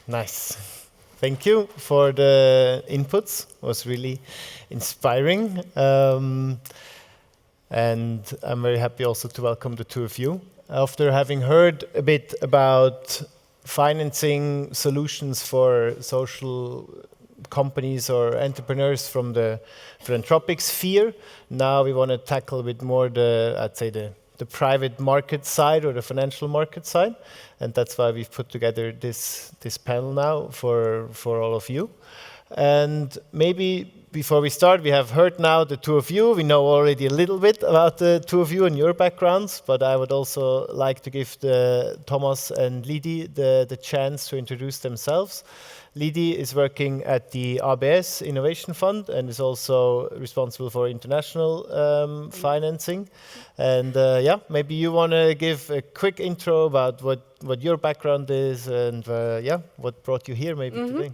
Nice. Thank you for the inputs. It was really inspiring. And I'm very happy also to welcome the two of you. After having heard a bit about financing solutions for social companies or entrepreneurs from the philanthropic sphere, now we want to tackle a bit more the private market side or the financial market side. And that's why we've put together this panel now for all of you. And maybe before we start, we have heard now the two of you. We know already a little bit about the two of you and your backgrounds, but I would also like to give Thomas and Lidi the chance to introduce themselves. Lidi is working at the ABS Innovation Fund and is also responsible for international financing. And maybe you want to give a quick intro about what your background is and what brought you here maybe today.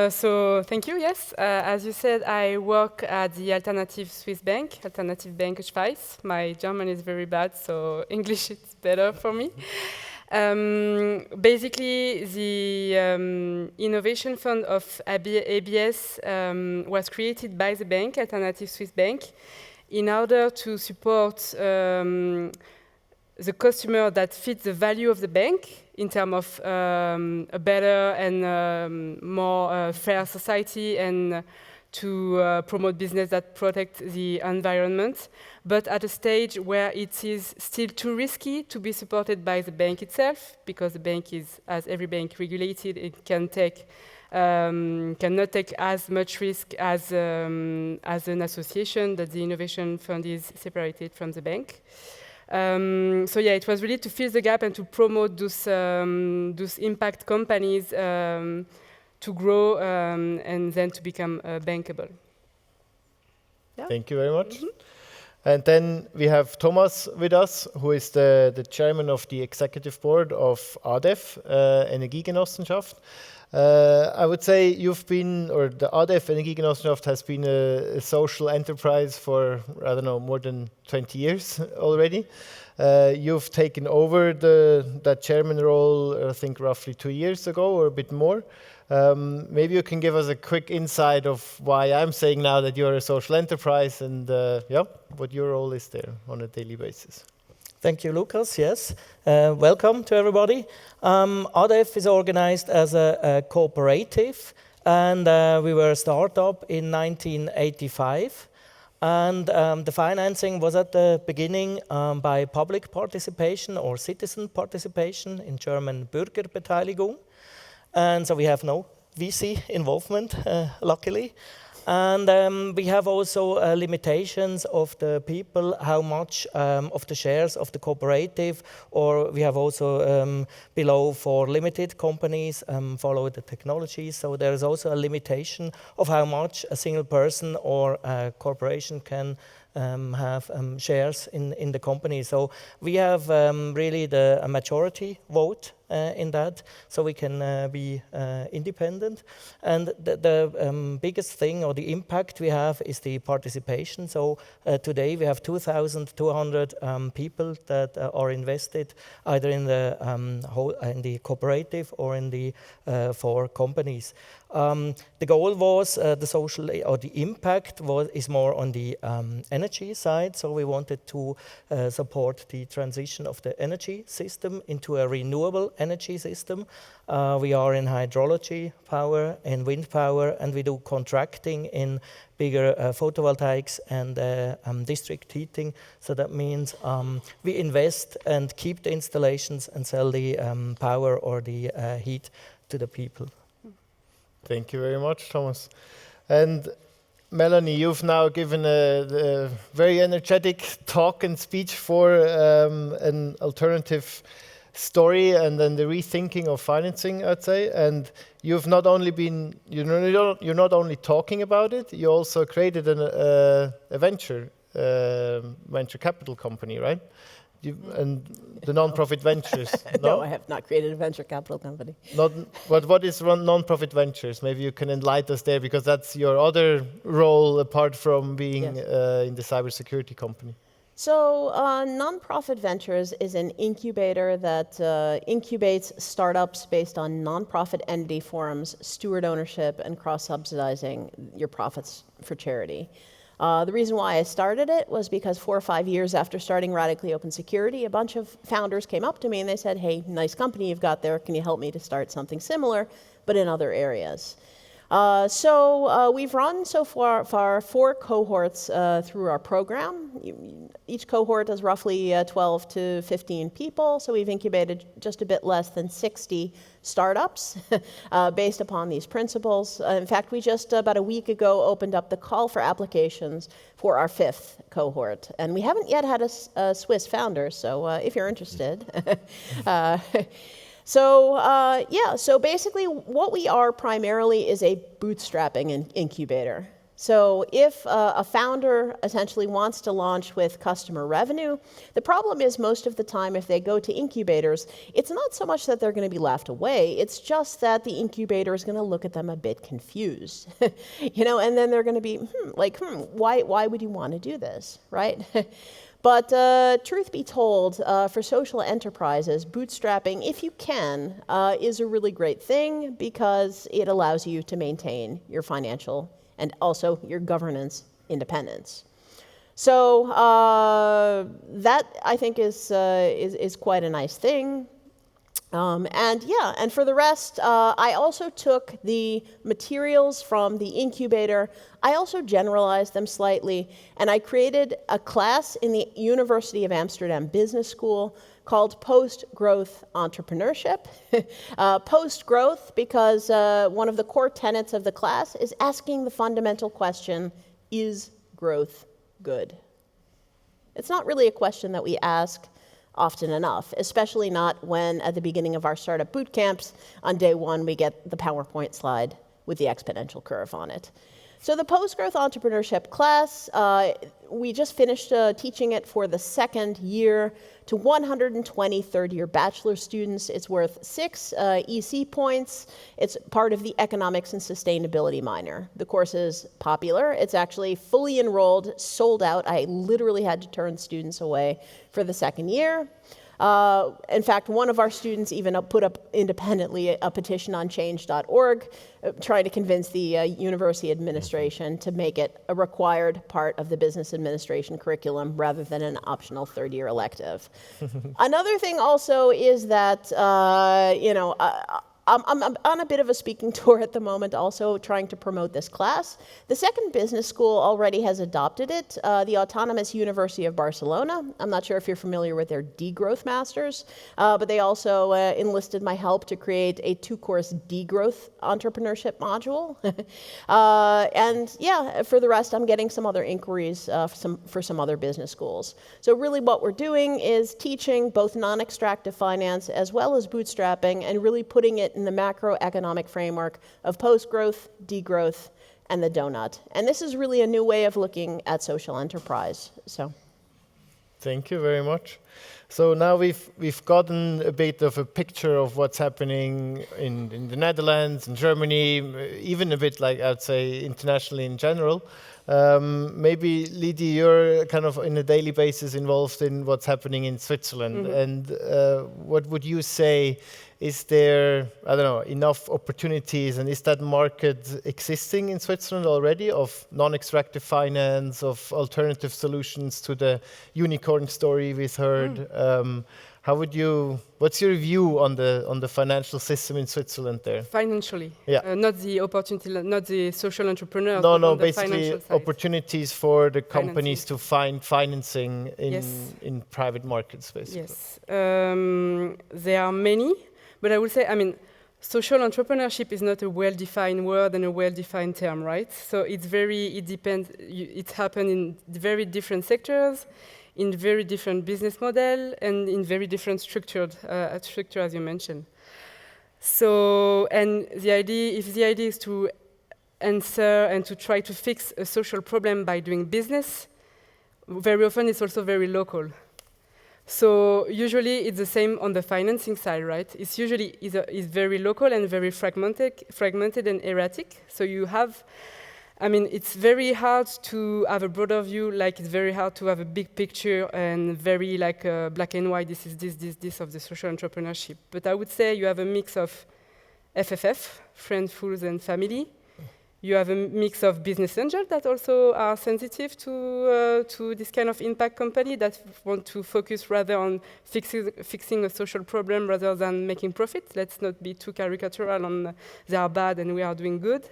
So thank you, yes. As you said, I work at the Alternative Bank Schweiz. My German is very bad, so English is better for me. Basically, the Innovation Fund of ABS was created by the bank, Alternative Swiss Bank, in order to support the customer that fits the value of the bank in terms of a better and more fair society and to promote business that protect the environment, but at a stage where it is still too risky to be supported by the bank itself, because the bank is, as every bank, regulated. It cannot take as much risk as an association that the Innovation Fund is separated from the bank. It was really to fill the gap and to promote those impact companies to grow and then to become bankable. Yeah. Thank you very much. And then we have Thomas with us, who is the chairman of the executive board of ADEF, Energiegenossenschaft. I would say the ADEF Energiegenossenschaft has been a social enterprise for, more than 20 years already. You've taken over that chairman role, I think, roughly 2 years ago or a bit more. Maybe you can give us a quick insight of why I'm saying now that you're a social enterprise and what your role is there on a daily basis. Thank you, Lucas. Yes. Welcome to everybody. ADEF is organized as a cooperative, and we were a startup in 1985. And the financing was at the beginning by public participation or citizen participation, in German Bürgerbeteiligung. And so we have no VC involvement, luckily. And we have also limitations of the people, how much of the shares of the cooperative, or we have also below for limited companies follow the technology. So there is also a limitation of how much a single person or a corporation can have shares in the company. So we have really a majority vote in that, so we can be independent. And the biggest thing or the impact we have is the participation. So today we have 2,200 people that are invested either in the cooperative or in the 4 companies. The goal was the social or the impact is more on the energy side. So we wanted to support the transition of the energy system into a renewable energy system. We are in hydrology power and wind power, and we do contracting in bigger photovoltaics and district heating. So that means we invest and keep the installations and sell the power or the heat to the people. Thank you very much, Thomas. And Melanie, you've now given a very energetic talk and speech for an alternative story and then the rethinking of financing, I'd say. And you've not only been, you're not only talking about it, you also created a venture capital company, right? And the non-profit ventures. No, I have not created a venture capital company. What is non-profit ventures? Maybe you can enlighten us there, because that's your other role apart from being in the cybersecurity company. So Nonprofit Ventures is an incubator that incubates startups based on nonprofit entity forms, steward ownership, and cross-subsidizing your profits for charity. The reason why I started it was because 4 or 5 years after starting Radically Open Security, a bunch of founders came up to me and they said, hey, nice company you've got there, can you help me to start something similar, but in other areas? So we've run so far 4 cohorts through our program. Each cohort is roughly 12 to 15 people, so we've incubated just a bit less than 60 startups based upon these principles. In fact, we just about a week ago opened up the call for applications for our 5th cohort, and we haven't yet had a Swiss founder, so if you're interested. So basically what we are primarily is a bootstrapping incubator. So if a founder essentially wants to launch with customer revenue, the problem is most of the time if they go to incubators, it's not so much that they're going to be laughed away, it's just that the incubator is going to look at them a bit confused. And then they're going to be, why would you want to do this, right? But truth be told, for social enterprises, bootstrapping, if you can, is a really great thing because it allows you to maintain your financial and also your governance independence. So that, I think, is quite a nice thing. And for the rest, I also took the materials from the incubator, I also generalized them slightly, and I created a class in the University of Amsterdam Business School called Post-Growth Entrepreneurship. Post-growth because one of the core tenets of the class is asking the fundamental question, is growth good? It's not really a question that we ask often enough, especially not when at the beginning of our startup boot camps, on day 1, we get the PowerPoint slide with the exponential curve on it. So the post-growth entrepreneurship class, we just finished teaching it for the 2nd year to 120 third-year bachelor students. It's worth 6 EC points. It's part of the economics and sustainability minor. The course is popular. It's actually fully enrolled, sold out. I literally had to turn students away for the 2nd year. In fact, one of our students even put up independently a petition on change.org trying to convince the university administration to make it a required part of the business administration curriculum rather than an optional 3rd-year elective. Another thing also is that, I'm on a bit of a speaking tour at the moment, also trying to promote this class. The 2nd Business School already has adopted it, the Autonomous University of Barcelona. I'm not sure if you're familiar with their Degrowth Masters, but they also enlisted my help to create a 2-course Degrowth Entrepreneurship module. And yeah, for the rest, I'm getting some other inquiries for some other business schools. So really what we're doing is teaching both non-extractive finance as well as bootstrapping and really putting it in the macroeconomic framework of post-growth, degrowth, and the donut. And this is really a new way of looking at social enterprise. So, thank you very much. So now we've gotten a bit of a picture of what's happening in the Netherlands, in Germany, even a bit like I'd say internationally in general. Maybe Lydie, you're kind of on a daily basis involved in what's happening in Switzerland. Mm-hmm. And what would you say? Is there, I don't know, enough opportunities, and is that market existing in Switzerland already of non-extractive finance, of alternative solutions to the unicorn story we've heard? What's your view on the financial system in Switzerland there? Financially, yeah. Not the opportunity, not the social entrepreneurs. No, basically opportunities for the companies to find financing in private markets, basically. Yes, there are many. But I would say, social entrepreneurship is not a well-defined word and a well-defined term, right? So it depends, it happens in very different sectors, in very different business model, and in very different structure, as you mentioned. So, and if the idea is to answer and to try to fix a social problem by doing business, very often it's also very local. So usually it's the same on the financing side, right? It's usually is very local and very fragmented and erratic. So you have I mean, it's very hard to have a broader view, like it's very hard to have a big picture and very like black and white, this is this of the social entrepreneurship. But I would say you have a mix of FFF, friends, fools, and family. You have a mix of business angels that also are sensitive to this kind of impact company that want to focus rather on fixing a social problem rather than making profit. Let's not be too caricatural on they are bad and we are doing good.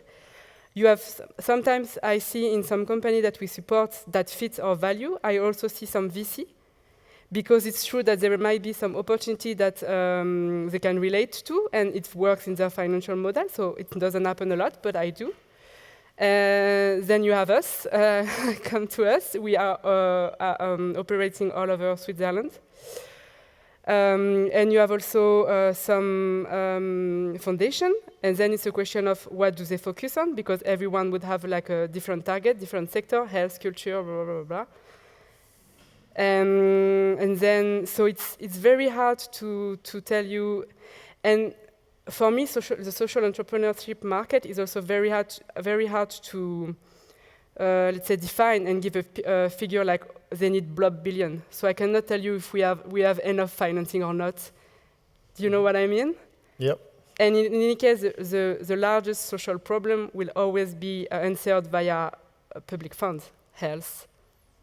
You have sometimes I see in some company that we support that fits our value. I also see some VC because it's true that there might be some opportunity that they can relate to and it works in their financial model. So it doesn't happen a lot, but I do. Then you have us, come to us. We are operating all over Switzerland. And you have also some foundation, and then it's a question of what do they focus on, because everyone would have like a different target, different sector, health, culture, blah, blah, blah. And then, so it's very hard to tell you, and for me, the social entrepreneurship market is also very hard to, let's say, define and give a figure like they need blob billion. So I cannot tell you if we have enough financing or not. Do you know what I mean? Yep. And in any case, the largest social problem will always be answered via public funds, health,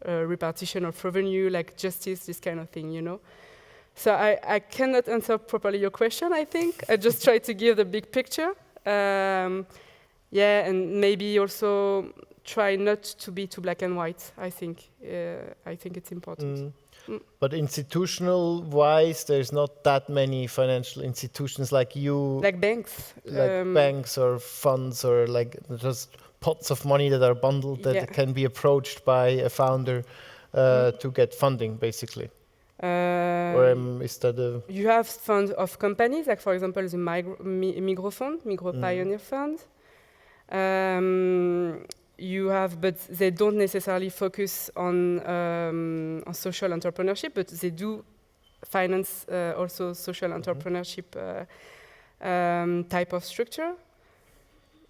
repartition of revenue, like justice, this kind of thing, you know. So I cannot answer properly your question, I think. I just try to give the big picture. Yeah, and maybe also try not to be too black and white, I think. I think it's important. But institutional-wise, there's not that many financial institutions like you. Like banks. Like banks or funds or like just pots of money that are bundled that can be approached by a founder to get funding, basically. Or is that a... You have funds of companies, like for example the Migro Fund, Migro Pioneer Fund. You have, but they don't necessarily focus on social entrepreneurship, but they do finance also social entrepreneurship type of structure.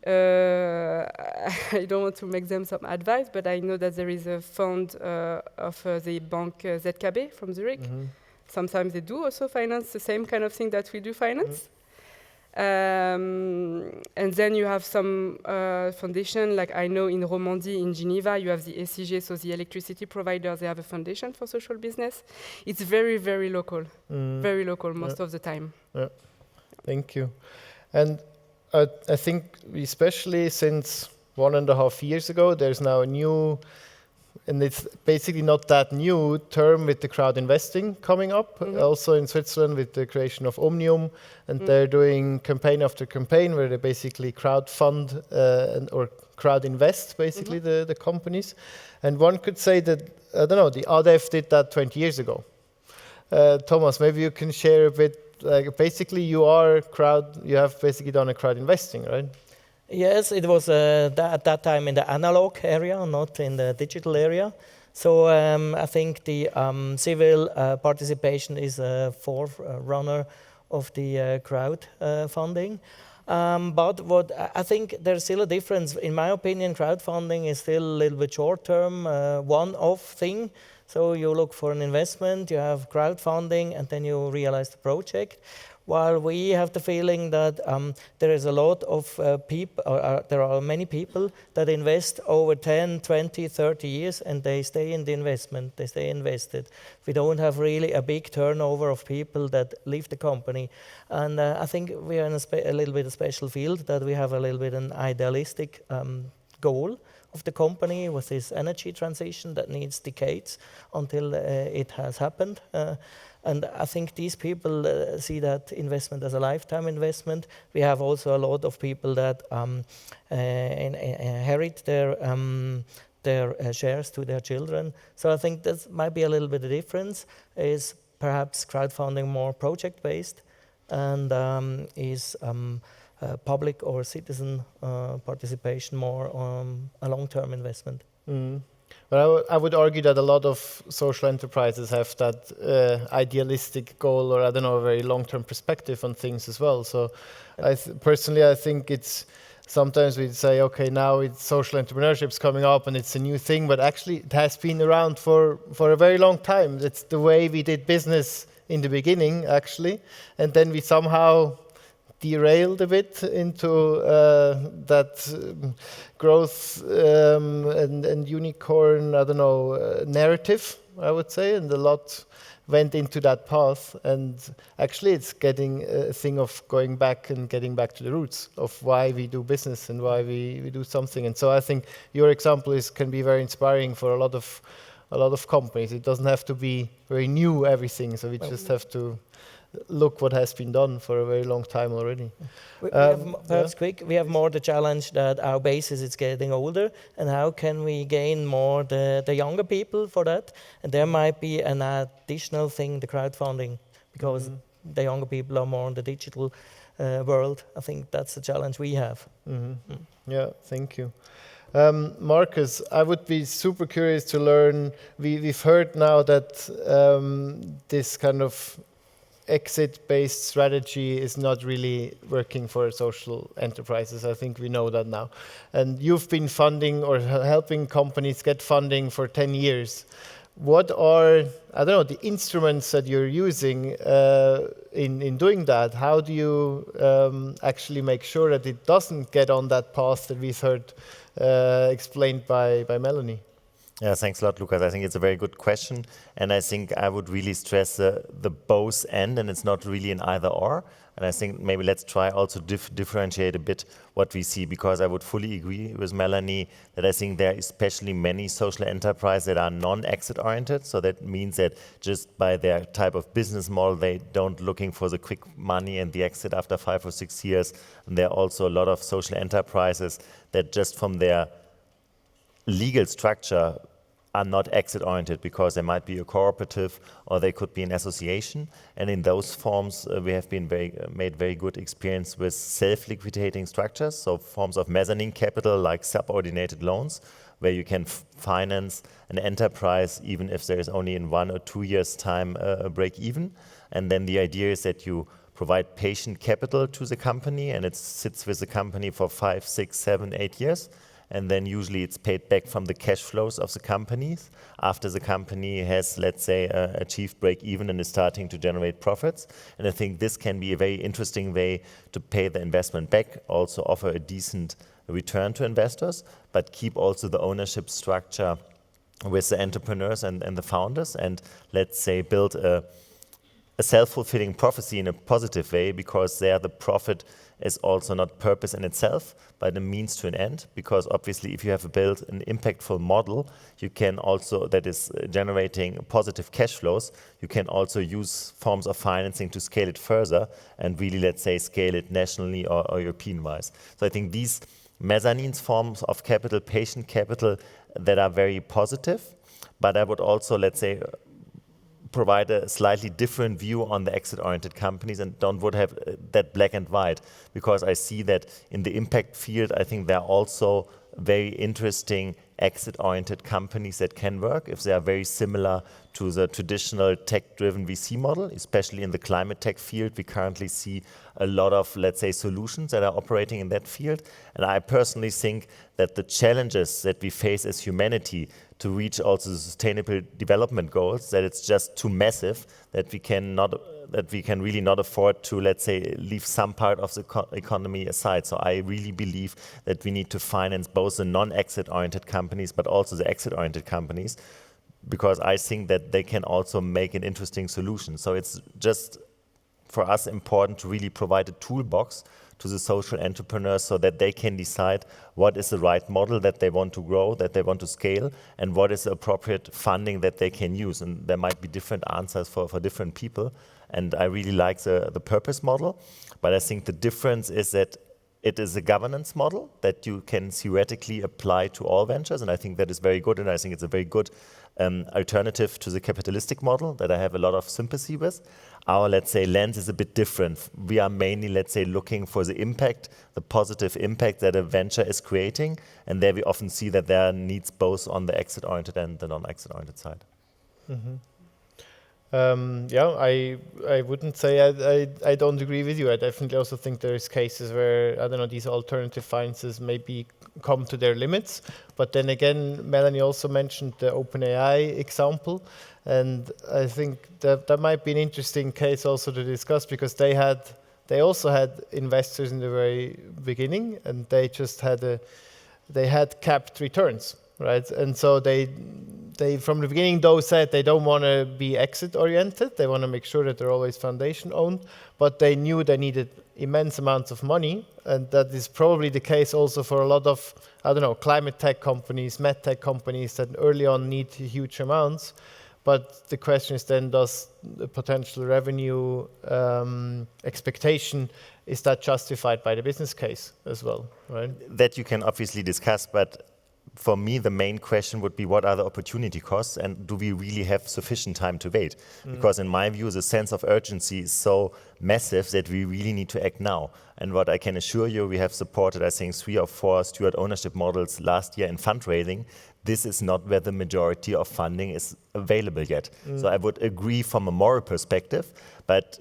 I don't want to make them some advice, but I know that there is a fund of the Bank ZKB from Zurich. Sometimes they do also finance the same kind of thing that we do finance. And then you have some foundation, like I know in Romandie, in Geneva, you have the ECG, so the electricity provider, they have a foundation for social business. It's very, very local, most of the time. Yeah. Thank you. And I think especially since 1.5 years ago, there's now a new, and it's basically not that new, term with the crowd investing coming up, also in Switzerland with the creation of Omnium, and they're doing campaign after campaign where they basically crowd fund or crowd invest, basically, the companies. And one could say that, I don't know, the ADEF did that 20 years ago. Thomas, maybe you can share a bit. Like basically, you have basically done a crowd investing, right? Yes, it was at that time in the analog area, not in the digital area. So I think the civil participation is a forerunner of the crowd funding. But what I think there's still a difference. In my opinion, crowdfunding is still a little bit short-term, one-off thing. So you look for an investment, you have crowdfunding, and then you realize the project. While we have the feeling that there is a lot of people, or there are many people that invest over 10, 20, 30 years, and they stay in the investment, they stay invested. We don't have really a big turnover of people that leave the company. And I think we are in a little bit of a special field, that we have a little bit an idealistic goal of the company with this energy transition that needs decades until it has happened. And I think these people see that investment as a lifetime investment. We have also a lot of people that inherit their shares to their children. So I think that might be a little bit of difference, is perhaps crowdfunding more project-based and is public or citizen participation more on a long-term investment. But I would argue that a lot of social enterprises have that idealistic goal, or I don't know, a very long-term perspective on things as well. So personally, I think it's sometimes we say, okay, now it's social entrepreneurship's coming up and it's a new thing, but actually it has been around for a very long time. It's the way we did business in the beginning, actually, and then we somehow derailed a bit into that growth and unicorn, I don't know, narrative, I would say, and a lot went into that path. And actually it's getting a thing of going back and getting back to the roots of why we do business and why we do something. And so I think your example can be very inspiring for a lot of companies. It doesn't have to be very new, everything, so we just have to look what has been done for a very long time already. We have more the challenge that our basis is getting older, and how can we gain more the younger people for that? And there might be an additional thing, the crowdfunding, because the younger people are more in the digital world. I think that's the challenge we have. Yeah, thank you. Markus, I would be super curious to learn, we've heard now that this kind of exit-based strategy is not really working for social enterprises. I think we know that now. And you've been funding or helping companies get funding for 10 years. What are, I don't know, the instruments that you're using in doing that? How do you actually make sure that it doesn't get on that path that we've heard explained by Melanie? Yeah, thanks a lot, Lucas. I think it's a very good question. And I think I would really stress the both end, and it's not really an either or. And I think maybe let's try also differentiate a bit what we see, because I would fully agree with Melanie that I think there are especially many social enterprises that are non-exit oriented. So that means that just by their type of business model, they don't looking for the quick money and the exit after 5 or 6 years. And there are also a lot of social enterprises that just from their legal structure are not exit oriented, because they might be a cooperative or they could be an association. And in those forms, we have been made very good experience with self-liquidating structures, so forms of mezzanine capital like subordinated loans, where you can finance an enterprise even if there is only in 1 or 2 years' time a break even. And then the idea is that you provide patient capital to the company, and it sits with the company for 5, 6, 7, 8 years. And then usually it's paid back from the cash flows of the companies after the company has, let's say, achieved break even and is starting to generate profits. And I think this can be a very interesting way to pay the investment back, also offer a decent return to investors, but keep also the ownership structure with the entrepreneurs and the founders, and let's say build a self-fulfilling prophecy in a positive way, because there the profit is also not purpose in itself, but a means to an end. Because obviously if you have built an impactful model, you can also, that is generating positive cash flows, you can also use forms of financing to scale it further and really, let's say, scale it nationally or European-wise. So I think these mezzanine forms of capital, patient capital, that are very positive, but I would also, let's say, provide a slightly different view on the exit-oriented companies and would have that black and white, because I see that in the impact field, I think there are also very interesting exit-oriented companies that can work if they are very similar to the traditional tech-driven VC model, especially in the climate tech field. We currently see a lot of, let's say, solutions that are operating in that field. And I personally think that the challenges that we face as humanity to reach also the sustainable development goals, that it's just too massive, that we can really not afford to, let's say, leave some part of the economy aside. So I really believe that we need to finance both the non-exit oriented companies, but also the exit oriented companies, because I think that they can also make an interesting solution. So it's just for us important to really provide a toolbox to the social entrepreneurs so that they can decide what is the right model that they want to grow, that they want to scale, and what is the appropriate funding that they can use. And there might be different answers for different people. And I really like the purpose model. But I think the difference is that it is a governance model that you can theoretically apply to all ventures. And I think that is very good. And I think it's a very good alternative to the capitalistic model that I have a lot of sympathy with. Our, let's say, lens is a bit different. We are mainly, let's say, looking for the impact, the positive impact that a venture is creating. And there we often see that there are needs both on the exit-oriented and the non-exit-oriented side. Mm-hmm. Yeah, I wouldn't say I don't agree with you. I definitely also think there is cases where, I don't know, these alternative finances maybe come to their limits. But then again, Melanie also mentioned the OpenAI example. And I think that might be an interesting case also to discuss, because they also had investors in the very beginning, and they just had capped returns, right? And so they from the beginning though said they don't want to be exit oriented. They want to make sure that they're always foundation owned, but they knew they needed immense amounts of money, and that is probably the case also for a lot of, I don't know, climate tech companies, med tech companies that early on need huge amounts. But the question is then, does the potential revenue expectation, is that justified by the business case as well, right? That you can obviously discuss, but for me, the main question would be, what are the opportunity costs, and do we really have sufficient time to wait? Because in my view, the sense of urgency is so massive that we really need to act now. And what I can assure you, we have supported, I think, 3 or 4 steward ownership models last year in fundraising. This is not where the majority of funding is available yet. So I would agree from a moral perspective, but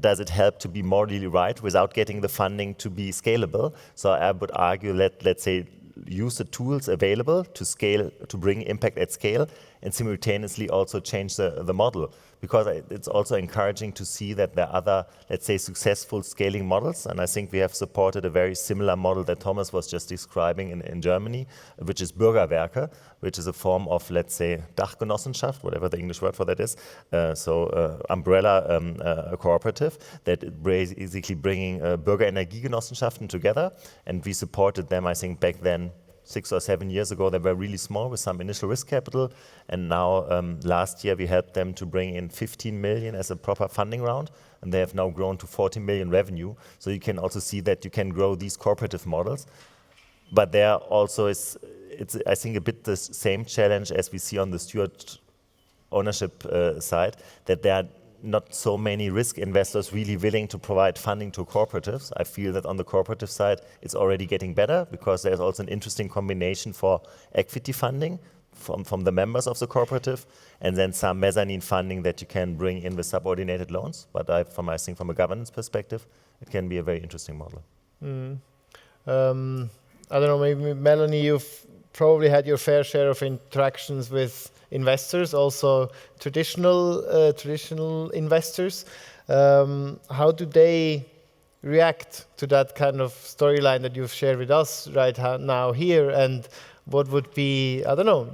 does it help to be morally right without getting the funding to be scalable? So I would argue, let's say, use the tools available to scale, to bring impact at scale, and simultaneously also change the model. Because it's also encouraging to see that there are other, let's say, successful scaling models. And I think we have supported a very similar model that Thomas was just describing in Germany, which is Bürgerwerke, which is a form of, let's say, Dachgenossenschaft, whatever the English word for that is. Umbrella cooperative that is basically bringing Bürgerenergiegenossenschaften together. And we supported them, I think, back then, 6 or 7 years ago. They were really small with some initial risk capital, and now last year we helped them to bring in 15 million as a proper funding round, and they have now grown to 40 million revenue. So you can also see that you can grow these cooperative models, but there also it's I think a bit the same challenge as we see on the steward ownership side, that there are not so many risk investors really willing to provide funding to cooperatives. I feel that on the cooperative side, it's already getting better, because there's also an interesting combination for equity funding from the members of the cooperative, and then some mezzanine funding that you can bring in with subordinated loans. But I think from a governance perspective, it can be a very interesting model. I don't know, maybe Melanie, you've probably had your fair share of interactions with investors, also traditional investors. How do they react to that kind of storyline that you've shared with us right now here? And what would be, I don't know,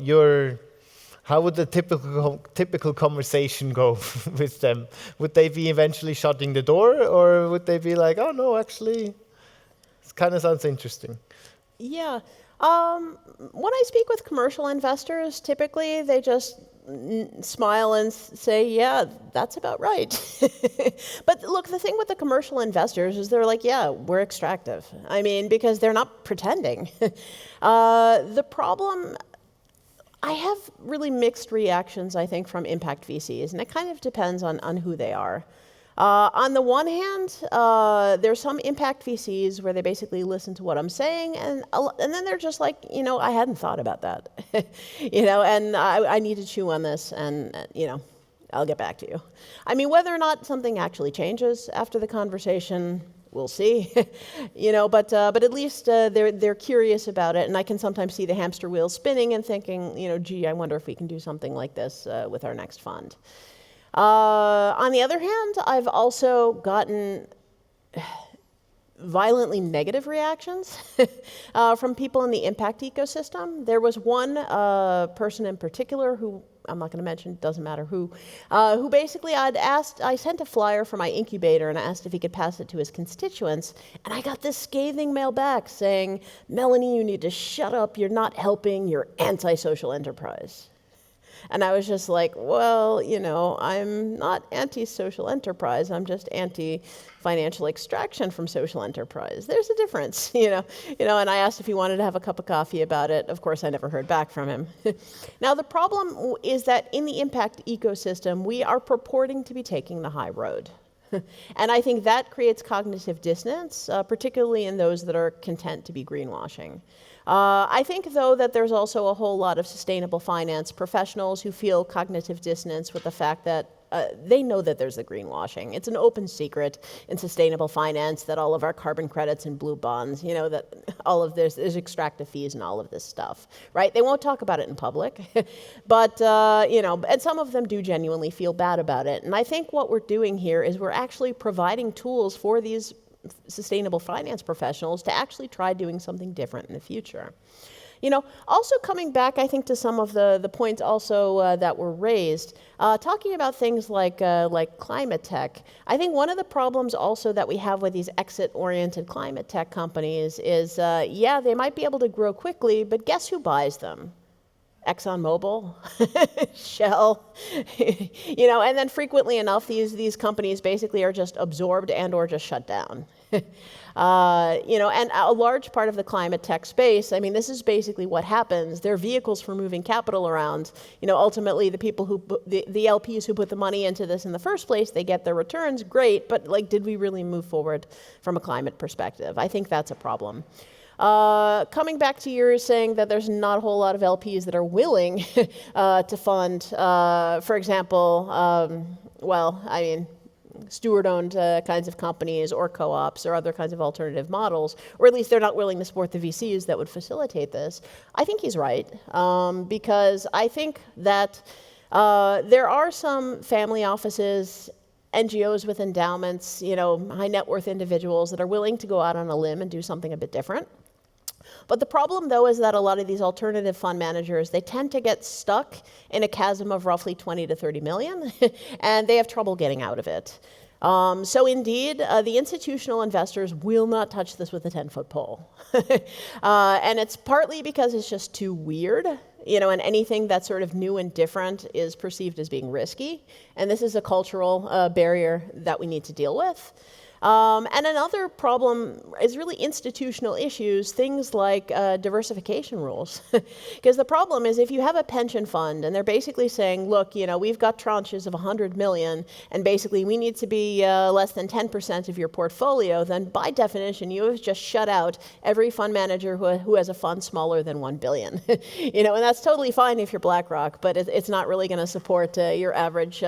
how would the typical conversation go with them? Would they be eventually shutting the door, or would they be like, oh no, actually, it kind of sounds interesting? Yeah. When I speak with commercial investors, typically they just smile and say, yeah, that's about right. But look, the thing with the commercial investors is they're like, yeah, we're extractive. I mean, because they're not pretending. The problem, I have really mixed reactions, I think, from impact VCs, and it kind of depends on who they are. On the one hand, there's some impact VCs where they basically listen to what I'm saying, and then they're just like, I hadn't thought about that, and I need to chew on this, and I'll get back to you. I mean, whether or not something actually changes after the conversation, we'll see, but at least they're curious about it, and I can sometimes see the hamster wheel spinning and thinking, gee, I wonder if we can do something like this with our next fund. On the other hand, I've also gotten violently negative reactions from people in the impact ecosystem. There was one person in particular who, I'm not going to mention, doesn't matter who basically I sent a flyer for my incubator and I asked if he could pass it to his constituents, and I got this scathing mail back saying, Melanie, you need to shut up, you're not helping, you're anti-social enterprise. And I was just like, well, I'm not anti-social enterprise. I'm just anti-financial extraction from social enterprise. There's a difference, And I asked if he wanted to have a cup of coffee about it. Of course, I never heard back from him. Now, the problem is that in the impact ecosystem, we are purporting to be taking the high road. And I think that creates cognitive dissonance, particularly in those that are content to be greenwashing. I think, though, that there's also a whole lot of sustainable finance professionals who feel cognitive dissonance with the fact that they know that there's the greenwashing. It's an open secret in sustainable finance that all of our carbon credits and blue bonds, that all of this, there's extractive fees and all of this stuff, right? They won't talk about it in public, but, and some of them do genuinely feel bad about it. And I think what we're doing here is we're actually providing tools for these sustainable finance professionals to actually try doing something different in the future. Also coming back, I think, to some of the points also that were raised, talking about things like climate tech. I think one of the problems also that we have with these exit-oriented climate tech companies is, they might be able to grow quickly, but guess who buys them? ExxonMobil, Shell, and then frequently enough, these companies basically are just absorbed and or just shut down. And a large part of the climate tech space, I mean, this is basically what happens. They're vehicles for moving capital around. Ultimately, the people the LPs who put the money into this in the first place, they get their returns, great, but did we really move forward from a climate perspective? I think that's a problem. Coming back to your saying that there's not a whole lot of LPs that are willing to fund, for example, steward-owned kinds of companies or co-ops or other kinds of alternative models, or at least they're not willing to support the VCs that would facilitate this. I think he's right, because I think that there are some family offices, NGOs with endowments, high net worth individuals that are willing to go out on a limb and do something a bit different. But the problem, though, is that a lot of these alternative fund managers, they tend to get stuck in a chasm of roughly 20 to 30 million, and they have trouble getting out of it. So indeed, the institutional investors will not touch this with a 10-foot pole. And it's partly because it's just too weird, and anything that's sort of new and different is perceived as being risky. And this is a cultural barrier that we need to deal with. And another problem is really institutional issues, things like diversification rules. Because the problem is if you have a pension fund and they're basically saying, look, we've got tranches of 100 million and basically we need to be less than 10% of your portfolio, then by definition you have just shut out every fund manager who has a fund smaller than 1 billion. And that's totally fine if you're BlackRock, but it's not really going to support your average,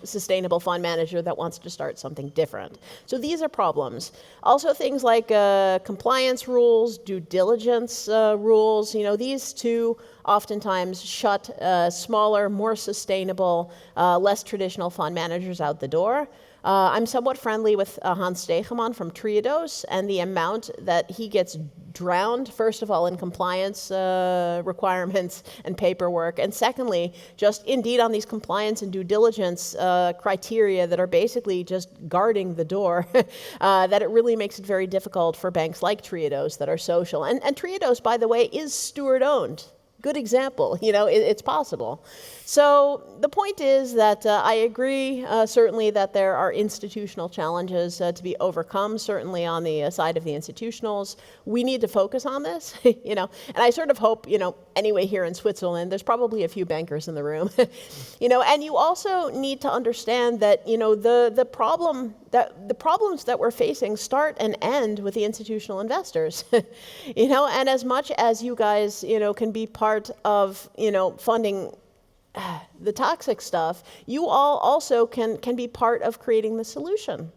sustainable fund manager that wants to start something different. So these are problems. Also things like compliance rules, due diligence rules, these two oftentimes shut smaller, more sustainable, less traditional fund managers out the door. I'm somewhat friendly with Hans Stegeman from Triodos, and the amount that he gets drowned, first of all, in compliance requirements and paperwork, and secondly, just indeed on these compliance and due diligence criteria that are basically just guarding the door, that it really makes it very difficult for banks like Triodos that are social. And Triodos, by the way, is steward-owned. Good example, it's possible. So the point is that I agree certainly that there are institutional challenges to be overcome, certainly on the side of the institutionals. We need to focus on this, and I sort of hope, anyway, here in Switzerland, there's probably a few bankers in the room, and you also need to understand that, the problems that we're facing start and end with the institutional investors, and as much as you guys, can be part of, funding the toxic stuff, you all also can be part of creating the solution.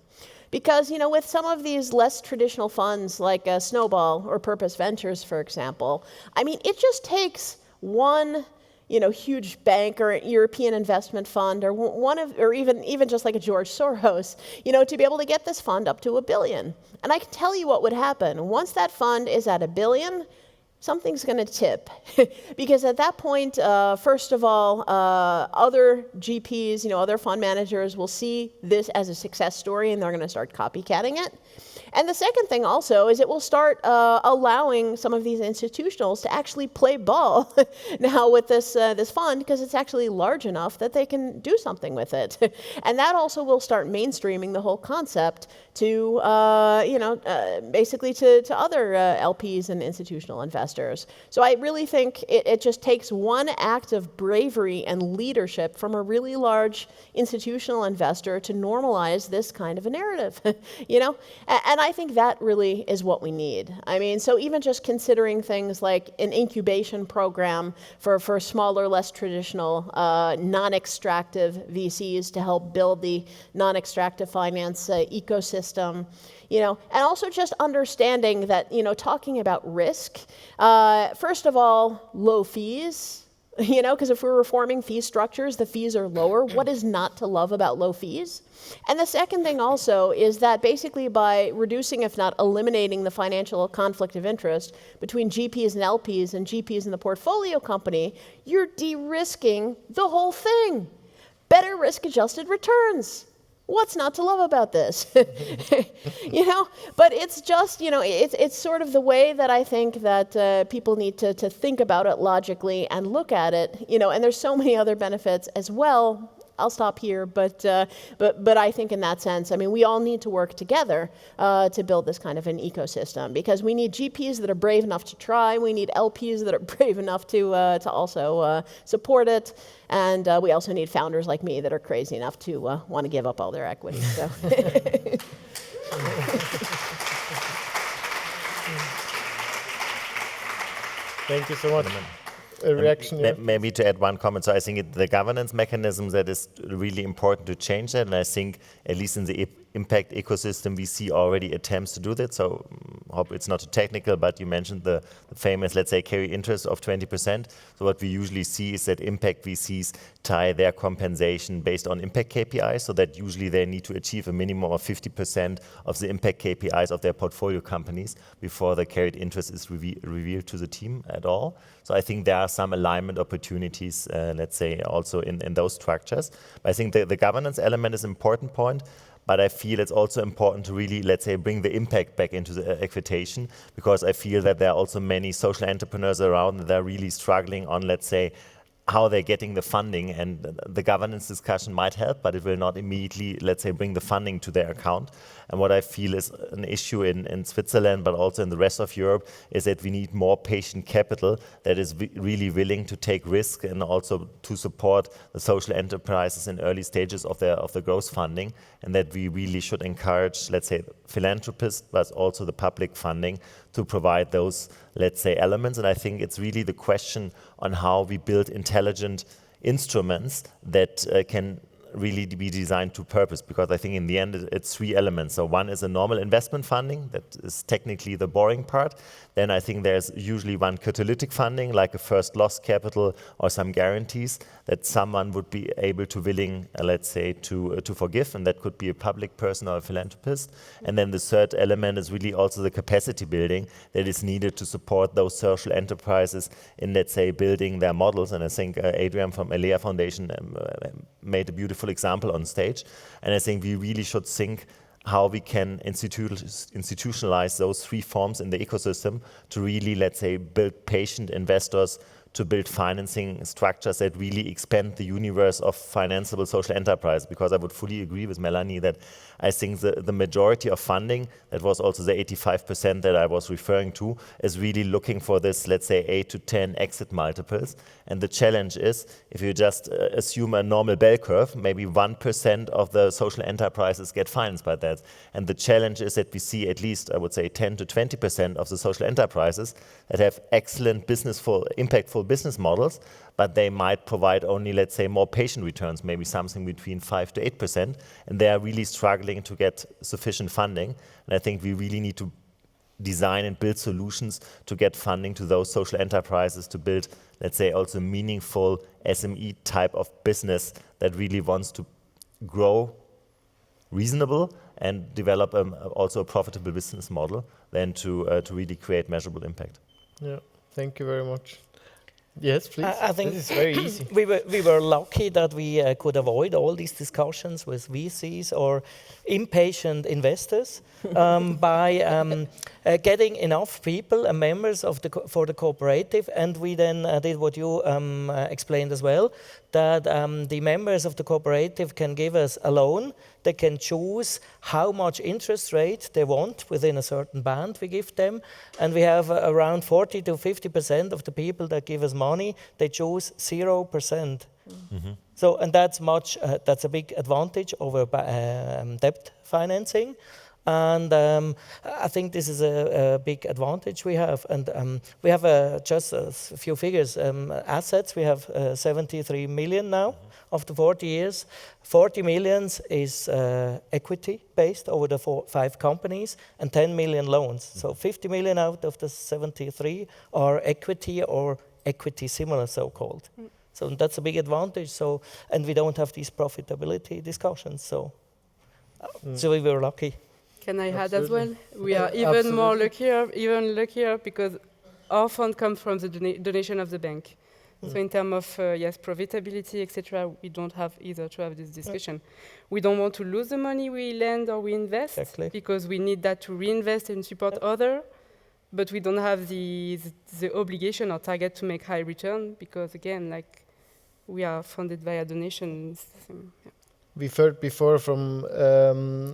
Because, with some of these less traditional funds like Snowball or Purpose Ventures, for example, it just takes one huge bank or European investment fund or even just like a George Soros, to be able to get this fund up to $1 billion. And I can tell you what would happen. Once that fund is at $1 billion, something's going to tip. Because at that point, first of all, other GPs, other fund managers will see this as a success story and they're going to start copycatting it. And the second thing also is it will start allowing some of these institutionals to actually play ball now with this fund, because it's actually large enough that they can do something with it. And that also will start mainstreaming the whole concept to, basically to other LPs and institutional investors. investors. So I really think it just takes one act of bravery and leadership from a really large institutional investor to normalize this kind of a narrative, you know? And I think that really is what we need. I mean, so even just considering things like an incubation program for smaller, less traditional, non-extractive VCs to help build the non-extractive finance ecosystem, you know, and also just understanding that, you know, talking about risk, first of all, low fees, you know, because if we're reforming fee structures, the fees are lower. What is not to love about low fees? And the second thing also is that basically by reducing, if not eliminating, the financial conflict of interest between GPs and LPs and GPs in the portfolio company, you're de-risking the whole thing. Better risk-adjusted returns. What's not to love about this? You know, but it's just, you know, it's sort of the way that I think that people need to think about it logically and look at it, you know, and there's so many other benefits as well. I'll stop here, but I think in that sense, I mean, we all need to work together to build this kind of an ecosystem, because we need GPs that are brave enough to try, we need LPs that are brave enough to also support it, and we also need founders like me that are crazy enough to want to give up all their equity. So. Thank you so much. A reaction? Yeah. Maybe to add one comment. So I think the governance mechanism that is really important to change that, and I think at least in the impact ecosystem we see already attempts to do that. So hope it's not too technical, but you mentioned the famous, let's say, carry interest of 20%. So what we usually see is that impact VCs tie their compensation based on impact KPIs, so that usually they need to achieve a minimum of 50% of the impact KPIs of their portfolio companies before the carried interest is revealed to the team at all. So I think there are some alignment opportunities, let's say, also in those structures. But I think the governance element is an important point. But I feel it's also important to really, let's say, bring the impact back into the equation, because I feel that there are also many social entrepreneurs around that are really struggling on, let's say, how they're getting the funding, and the governance discussion might help, but it will not immediately, let's say, bring the funding to their account. And what I feel is an issue in Switzerland, but also in the rest of Europe, is that we need more patient capital that is really willing to take risk and also to support the social enterprises in early stages of the growth funding, and that we really should encourage, let's say, philanthropists, but also the public funding to provide those, let's say, elements. And I think it's really the question on how we build intelligent instruments that can really be designed to purpose, because I think in the end it's three elements. So one is a normal investment funding, that is technically the boring part. Then I think there's usually one catalytic funding, like a first loss capital or some guarantees that someone would be able to willing, let's say, to forgive, and that could be a public person or a philanthropist. And then the third element is really also the capacity building that is needed to support those social enterprises in, let's say, building their models. And I think Adrian from Alea Foundation made a beautiful example on stage. And I think we really should think how we can institutionalize those three forms in the ecosystem to really, let's say, build patient investors, to build financing structures that really expand the universe of financeable social enterprise. Because I would fully agree with Melanie that I think the majority of funding, that was also the 85% that I was referring to, is really looking for this, let's say, 8 to 10 exit multiples. And the challenge is, if you just assume a normal bell curve, maybe 1% of the social enterprises get financed by that. And the challenge is that we see at least, I would say, 10 to 20% of the social enterprises that have excellent impactful business models, but they might provide only, let's say, more patient returns, maybe something between 5 to 8%, and they are really struggling to get sufficient funding. And I think we really need to design and build solutions to get funding to those social enterprises to build, let's say, also meaningful SME type of business that really wants to grow reasonable and develop also a profitable business model, then to really create measurable impact. Yeah, thank you very much. Yes, please. I think this is very easy. We were lucky that we could avoid all these discussions with VCs or impatient investors by getting enough people and members for the cooperative, and we then did what you explained as well, that the members of the cooperative can give us a loan. They can choose how much interest rate they want within a certain band we give them. And we have around 40 to 50% of the people that give us money, they choose 0%. Mm-hmm. So, and that's a big advantage over debt financing. And I think this is a big advantage we have. And we have just a few figures. Assets, we have 73 million now after 40 years. 40 million is equity based over the 5 companies and 10 million loans. So 50 million out of the 73 are equity or equity similar, so-called. So that's a big advantage. So, and we don't have these profitability discussions. So we were lucky. Can I add as well? We are even more luckier because our fund comes from the donation of the bank. So in terms of profitability, etc., we don't have either to have this discussion. We don't want to lose the money we lend or we invest because we need that to reinvest and support others. But we don't have the obligation or target to make high return because again, like we are funded via donations. We've heard before from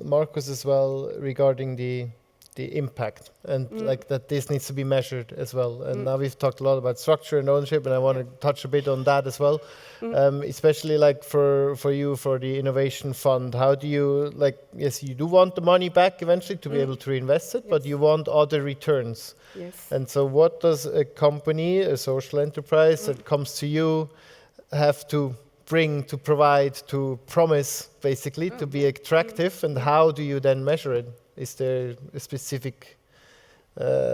Markus as well regarding the impact and like that this needs to be measured as well. And now we've talked a lot about structure and ownership, and I want to touch a bit on that as well. Especially like for you, for the innovation fund, how do you yes, you do want the money back eventually to be able to reinvest it, but you want other returns. Yes. And so what does a company, a social enterprise that comes to you have to bring, to provide, to promise, basically, to be attractive, and how do you then measure it? Is there a specific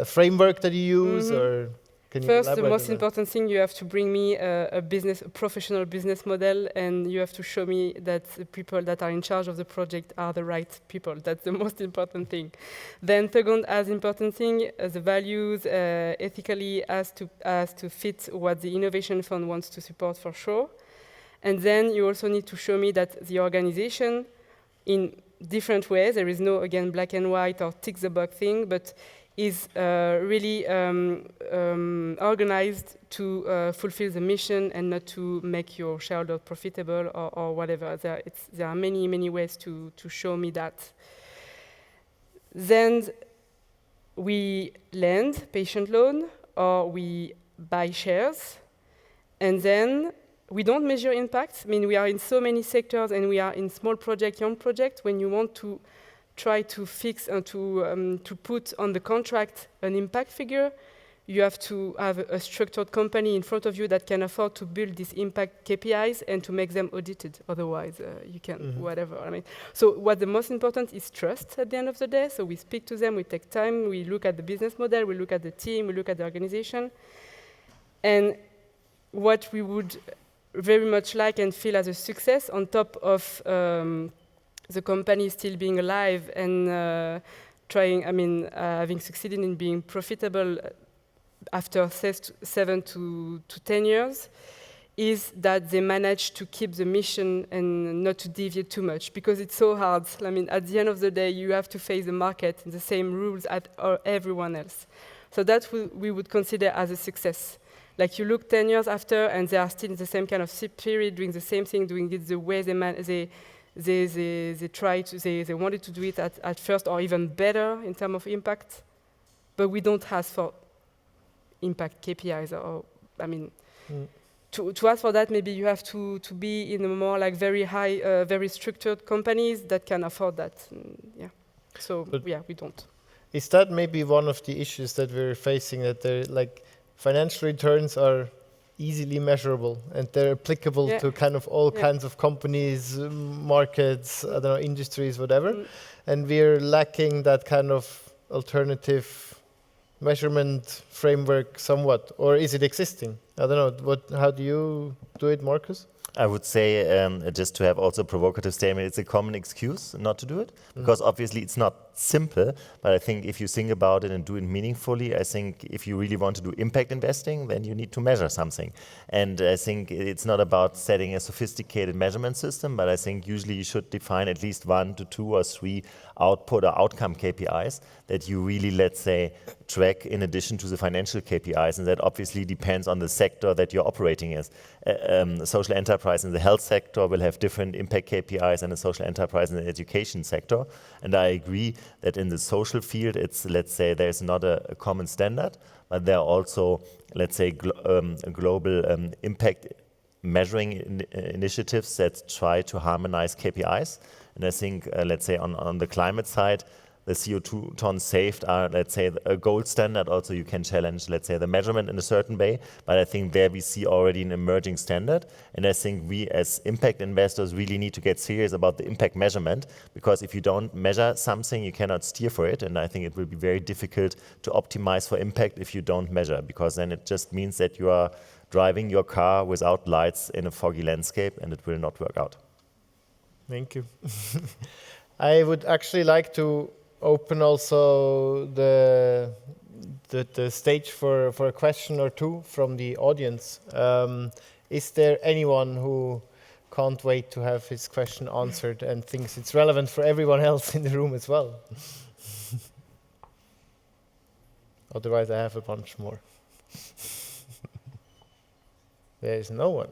framework that you use, or can you First, the elaborate most on that? important thing, you have to bring me a professional business model, and you have to show me that the people that are in charge of the project are the right people. That's the most important thing. Then, second, as important thing, the values ethically has to fit what the innovation fund wants to support for sure. And then you also need to show me that the organization, in different ways, there is no, again, black and white or tick the box thing, but is really organized to fulfill the mission and not to make your shareholder profitable or whatever. There are many, many ways to show me that. Then we lend patient loan or we buy shares, and then we don't measure impact. I mean, we are in so many sectors and we are in small project, young project. When you want to try to fix and to put on the contract an impact figure, you have to have a structured company in front of you that can afford to build these impact KPIs and to make them audited. Otherwise, you can whatever. I mean, so what the most important is trust at the end of the day. So we speak to them, we take time, we look at the business model, we look at the team, we look at the organization. And what we would very much like and feel as a success on top of the company still being alive and having succeeded in being profitable after 7 to 10 years, is that they manage to keep the mission and not to deviate too much, because it's so hard. I mean, at the end of the day, you have to face the market and the same rules as everyone else. So that we would consider as a success. Like you look 10 years after, and they are still in the same kind of period, doing the same thing, doing it the way they wanted to do it at first, or even better in terms of impact. But we don't ask for impact KPIs, or to ask for that, maybe you have to be in a more like very high, very structured companies that can afford that. We don't. Is that maybe one of the issues that we're facing, that they're like financial returns are easily measurable and they're applicable to kind of all kinds of companies, markets, I don't know, industries, whatever. And we're lacking that kind of alternative measurement framework somewhat, or is it existing? I don't know. How do you do it, Markus? I would say, just to have also a provocative statement, it's a common excuse not to do it, because obviously it's not simple, but I think if you think about it and do it meaningfully, I think if you really want to do impact investing, then you need to measure something. And I think it's not about setting a sophisticated measurement system, but I think usually you should define at least 1 to 2 or 3 output or outcome KPIs that you really, let's say, track in addition to the financial KPIs, and that obviously depends on the sector that you're operating in. Social enterprise in the health sector will have different impact KPIs than a social enterprise in the education sector. And I agree that in the social field, it's, let's say, there's not a common standard, but there are also, let's say, global impact measuring initiatives that try to harmonize KPIs. And I think, let's say, on the climate side, the CO2 tons saved are, let's say, a gold standard. Also, you can challenge, let's say, the measurement in a certain way. But I think there we see already an emerging standard. And I think we as impact investors really need to get serious about the impact measurement, because if you don't measure something, you cannot steer for it. And I think it will be very difficult to optimize for impact if you don't measure, because then it just means that you are driving your car without lights in a foggy landscape, and it will not work out. Thank you. I would actually like to open also the stage for a question or two from the audience. Is there anyone who can't wait to have his question answered and thinks it's relevant for everyone else in the room as well? Otherwise, I have a bunch more. There is no one.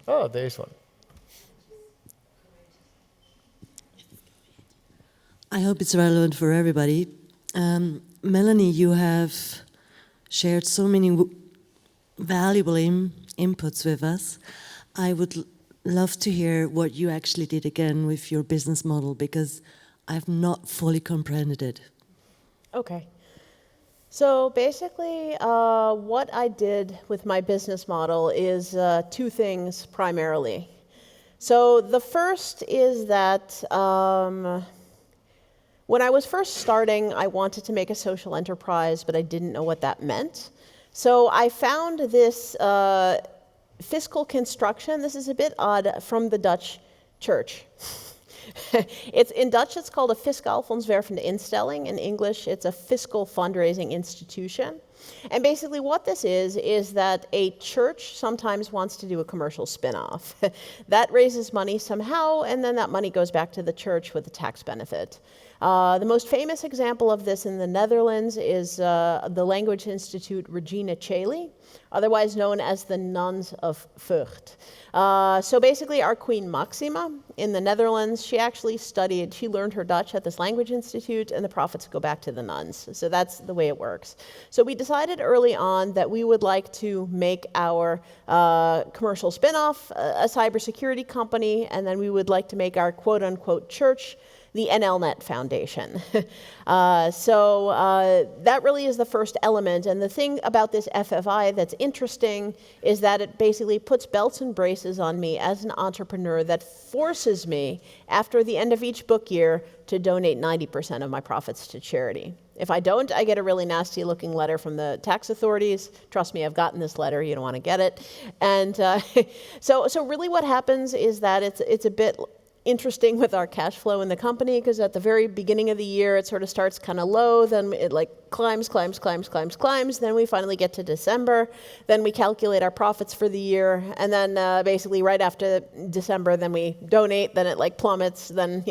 Oh, there is one. I hope it's relevant for everybody. Melanie, you have shared so many valuable inputs with us. I would love to hear what you actually did again with your business model, because I've not fully comprehended it. Okay. So basically, what I did with my business model is 2 things primarily. So the first is that when I was first starting, I wanted to make a social enterprise, but I didn't know what that meant. So I found this fiscal construction. This is a bit odd, from the Dutch church. In Dutch, it's called a fiscaal fondswervende instelling. In English, it's a fiscal fundraising institution. And basically what this is that a church sometimes wants to do a commercial spin-off. That raises money somehow, and then that money goes back to the church with a tax benefit. The most famous example of this in the Netherlands is the language institute Regina Caeli, otherwise known as the Nuns of Vught. So basically our Queen Maxima in the Netherlands, she learned her Dutch at this language institute, and the profits go back to the nuns. So that's the way it works. So we decided early on that we would like to make our commercial spin-off a cybersecurity company, and then we would like to make our quote-unquote church the NLNet Foundation. So that really is the first element. And the thing about this FFI that's interesting is that it basically puts belts and braces on me as an entrepreneur that forces me, after the end of each book year, to donate 90% of my profits to charity. If I don't, I get a really nasty looking letter from the tax authorities. Trust me, I've gotten this letter, you don't want to get it. And so really what happens is that it's a bit interesting with our cash flow in the company, because at the very beginning of the year, it sort of starts kind of low, then it like climbs, then we finally get to December, then we calculate our profits for the year, and then basically right after December, then we donate, then it like plummets, then,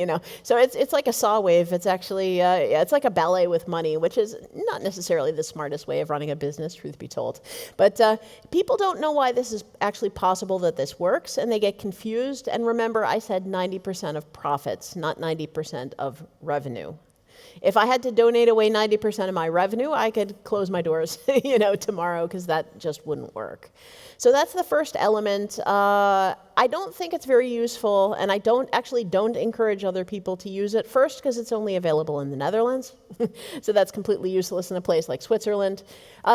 so it's like a saw wave. It's actually, it's like a ballet with money, which is not necessarily the smartest way of running a business, truth be told. But people don't know why this is actually possible, that this works, and they get confused. And remember, I said 90% of profits, not 90% of revenue. If I had to donate away 90% of my revenue, I could close my doors, tomorrow, because that just wouldn't work. So that's the first element. I don't think it's very useful, and I don't encourage other people to use it. First, because it's only available in the Netherlands, so that's completely useless in a place like Switzerland.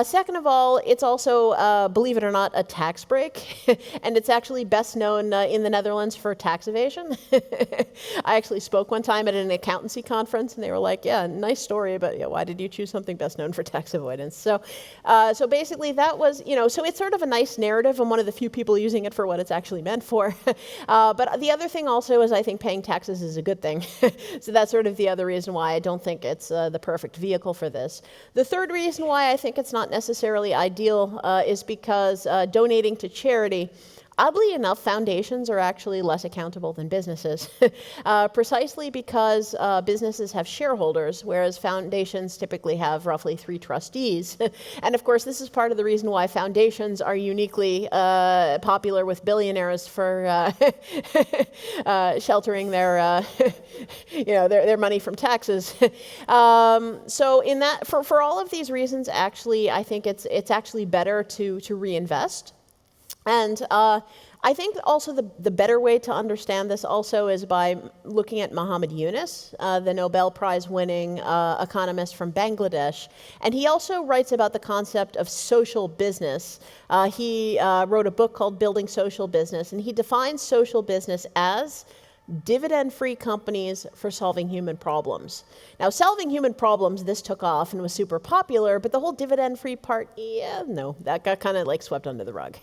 Second of all, it's also, believe it or not, a tax break, and it's actually best known in the Netherlands for tax evasion. I actually spoke one time at an accountancy conference, and they were like, yeah, nice story, but yeah, why did you choose something best known for tax avoidance? So basically that was, so it's sort of a nice narrative. I'm one of the few people using it for what it's actually meant before. But the other thing also is I think paying taxes is a good thing. So that's sort of the other reason why I don't think it's the perfect vehicle for this. The third reason why I think it's not necessarily ideal is because donating to charity, oddly enough, foundations are actually less accountable than businesses, precisely because businesses have shareholders, whereas foundations typically have roughly 3 trustees. And of course, this is part of the reason why foundations are uniquely popular with billionaires for sheltering their, their money from taxes. So in that, for all of these reasons, actually, I think it's actually better to reinvest. And I think also the better way to understand this also is by looking at Muhammad Yunus, the Nobel Prize-winning economist from Bangladesh. And he also writes about the concept of social business. He wrote a book called Building Social Business, and he defines social business as dividend-free companies for solving human problems. Now, solving human problems, this took off and was super popular, but the whole dividend-free part, no, that got kind of like swept under the rug.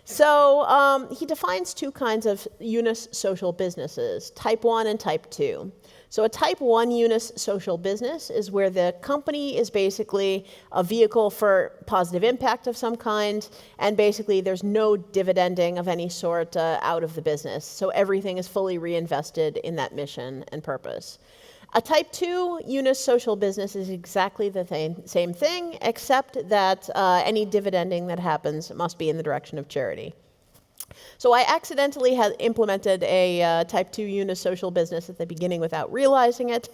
So he defines 2 kinds of Yunus social businesses, type 1 and type 2. So a type 1 Yunus social business is where the company is basically a vehicle for positive impact of some kind, and basically there's no dividending of any sort out of the business. So everything is fully reinvested in that mission and purpose. A type 2 Yunus social business is exactly the same thing, except that any dividending that happens must be in the direction of charity. So I accidentally had implemented a type 2 Yunus social business at the beginning without realizing it.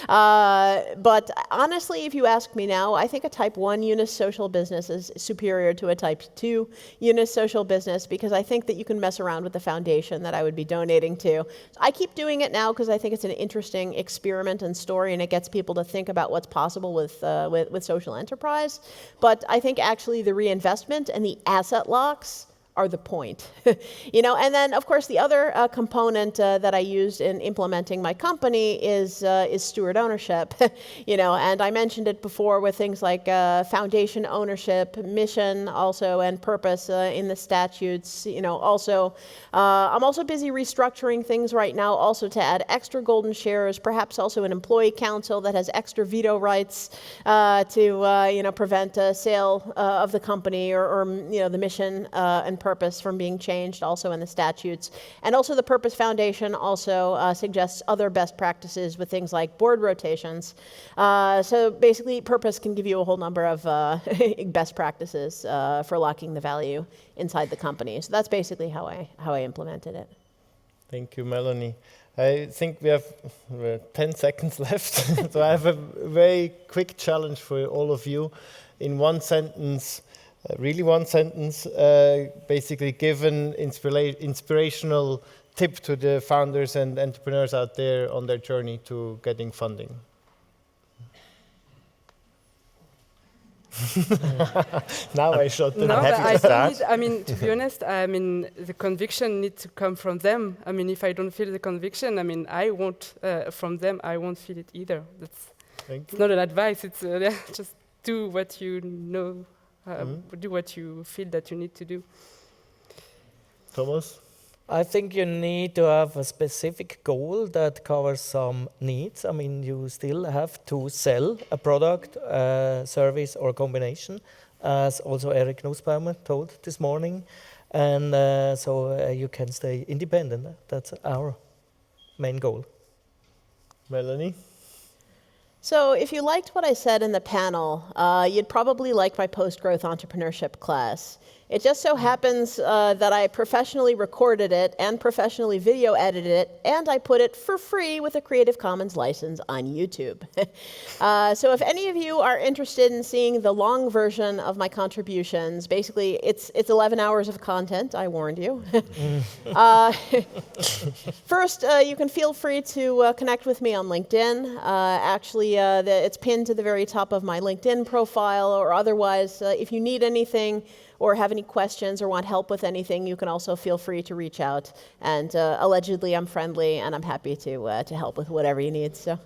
But honestly, if you ask me now, I think a type 1 Yunus social business is superior to a type 2 Yunus social business because I think that you can mess around with the foundation that I would be donating to. I keep doing it now because I think it's an interesting experiment and story, and it gets people to think about what's possible with social enterprise. But I think actually the reinvestment and the asset locks are the point. And then of course the other component that I used in implementing my company is steward ownership. And I mentioned it before with things like foundation ownership, mission also, and purpose in the statutes. Also, I'm also busy restructuring things right now also to add extra golden shares, perhaps also an employee council that has extra veto rights to prevent a sale of the company or the mission and purpose from being changed also in the statutes. And also the Purpose Foundation also suggests other best practices with things like board rotations. So basically Purpose can give you a whole number of best practices for locking the value inside the company. So that's basically how I implemented it. Thank you, Melanie. I think we have 10 seconds left. So I have a very quick challenge for all of you. In one sentence, really one sentence, basically give an inspirational tip to the founders and entrepreneurs out there on their journey to getting funding. Now I shut them. No, happy but to start. to be honest, the conviction needs to come from them. If I don't feel the conviction, I won't, from them, I won't feel it either. Thank you. Not an advice, it's just do what you know. Do what you feel that you need to do. Thomas? I think you need to have a specific goal that covers some needs. You still have to sell a product, service, or combination, as also Eric Nussbaumer told this morning. And so you can stay independent. That's our main goal. Melanie? So if you liked what I said in the panel, you'd probably like my post-growth entrepreneurship class. It just so happens that I professionally recorded it and professionally video edited it, and I put it for free with a Creative Commons license on YouTube. So if any of you are interested in seeing the long version of my contributions, basically it's 11 hours of content, I warned you. First, you can feel free to connect with me on LinkedIn. Actually, it's pinned to the very top of my LinkedIn profile, or otherwise, if you need anything, or have any questions or want help with anything, you can also feel free to reach out. And allegedly, I'm friendly, and I'm happy to help with whatever you need. So,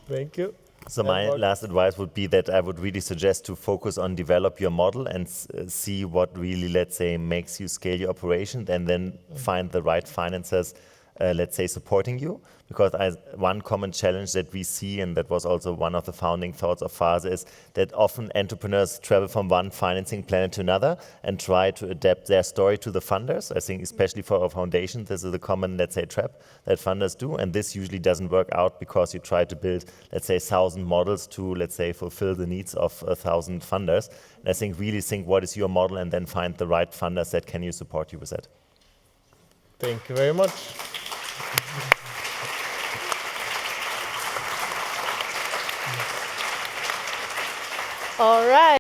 Thank you. So my last advice would be that I would really suggest to focus on develop your model and see what really, let's say, makes you scale your operation, and then find the right financiers, let's say, supporting you. Because one common challenge that we see, and that was also one of the founding thoughts of Phase, is that often entrepreneurs travel from one financing planet to another and try to adapt their story to the funders. I think especially for our foundations, this is a common, let's say, trap that funders do. And this usually doesn't work out because you try to build, let's say, 1,000 models to, let's say, fulfill the needs of 1,000 funders. And I think really think what is your model and then find the right funders that can you support you with that. Thank you very much. All right.